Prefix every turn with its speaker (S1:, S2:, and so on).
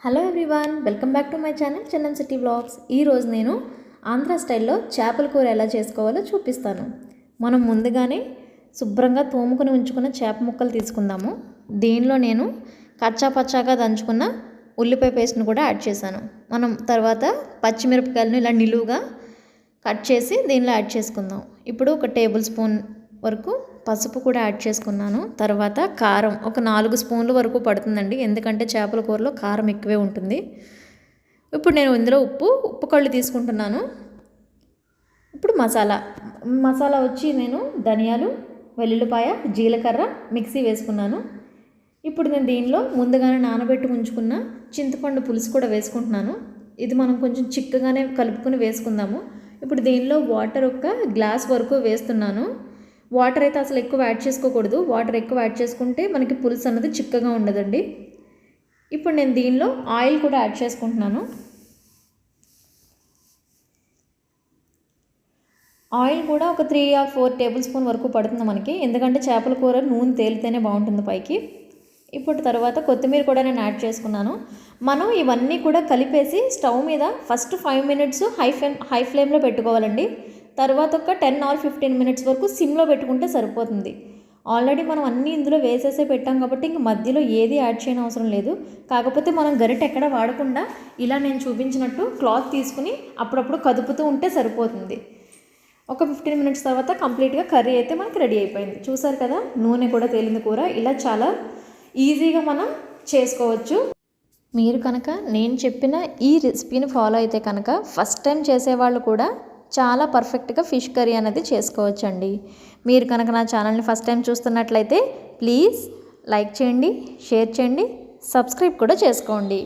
S1: Hello everyone, welcome back to my channel Chandan city vlogs. ఈరోజు నేను ఆంధ్ర స్టైల్లో చేపల కూర ఎలా చేసుకోవాలో చూపిస్తాను. మనం ముందుగానే శుభ్రంగా తోముకుని ఉంచుకున్న చేప ముక్కలు తీసుకుందాము. దీనిలో నేను కచ్చా పచ్చాగా దంచుకున్న ఉల్లిపాయ పేస్ట్ని కూడా యాడ్ చేశాను. మనం తర్వాత పచ్చిమిరపకాయలను ఇలా నిలువుగా కట్ చేసి దీనిలో యాడ్ చేసుకుందాం. ఇప్పుడు 1 టేబుల్ స్పూన్ వరకు పసుపు కూడా యాడ్ చేసుకున్నాను. తర్వాత కారం ఒక 4 స్పూన్ల వరకు పడుతుందండి, ఎందుకంటే చేపల కూరలో కారం ఎక్కువే ఉంటుంది. ఇప్పుడు నేను ఇందులో ఉప్పు కళ్ళు తీసుకుంటున్నాను. ఇప్పుడు మసాలా వచ్చి నేను ధనియాలు, వెల్లుల్లిపాయ, జీలకర్ర మిక్సీ వేసుకున్నాను. ఇప్పుడు నేను దీనిలో ముందుగానే నానబెట్టి ఉంచుకున్న చింతపండు పులుసు కూడా వేసుకుంటున్నాను. ఇది మనం కొంచెం చిక్కగానే కలుపుకొని వేసుకుందాము. ఇప్పుడు దీనిలో వాటర్ 1 గ్లాస్ వరకు వేస్తున్నాను. వాటర్ అయితే అసలు ఎక్కువ యాడ్ చేసుకోకూడదు. వాటర్ ఎక్కువ యాడ్ చేసుకుంటే మనకి పులుసు అన్నది చిక్కగా ఉండదండి. ఇప్పుడు నేను దీనిలో ఆయిల్ కూడా యాడ్ చేసుకుంటున్నాను. ఆయిల్ కూడా ఒక 3 or 4 టేబుల్ స్పూన్ వరకు పడుతుంది మనకి, ఎందుకంటే చేపల కూర నూనె తేలితేనే బాగుంటుంది పైకి. ఇప్పుడు తర్వాత కొత్తిమీర కూడా నేను యాడ్ చేసుకున్నాను. మనం ఇవన్నీ కూడా కలిపేసి స్టవ్ మీద ఫస్ట్ 5 minutes హై ఫ్లేమ్లో పెట్టుకోవాలండి. తర్వాత ఒక 10 or 15 minutes వరకు సిమ్లో పెట్టుకుంటే సరిపోతుంది. ఆల్రెడీ మనం అన్నీ ఇందులో వేసేసే పెట్టాం కాబట్టి ఇంక మధ్యలో ఏది యాడ్ చేయని అవసరం లేదు. కాకపోతే మనం గరిటె ఎక్కడ వాడకుండా ఇలా నేను చూపించినట్టు క్లాత్ తీసుకుని అప్పుడప్పుడు కదుపుతూ ఉంటే సరిపోతుంది. ఒక 15 minutes తర్వాత కంప్లీట్గా కర్రీ అయితే మనకి రెడీ అయిపోయింది. చూసారు కదా, నూనె కూడా తేలింది కూర. ఇలా చాలా ఈజీగా మనం చేసుకోవచ్చు. మీరు కనుక నేను చెప్పిన ఈ రెసిపీని ఫాలో అయితే కనుక ఫస్ట్ టైం చేసేవాళ్ళు కూడా చాలా పర్ఫెక్ట్గా ఫిష్ కర్రీ అనేది చేసుకోవచ్చండి. మీరు కనుక నా ఛానల్ని ఫస్ట్ టైం చూస్తున్నట్లయితే ప్లీజ్ లైక్ చేయండి, షేర్ చేయండి, సబ్స్క్రైబ్ కూడా చేసుకోండి.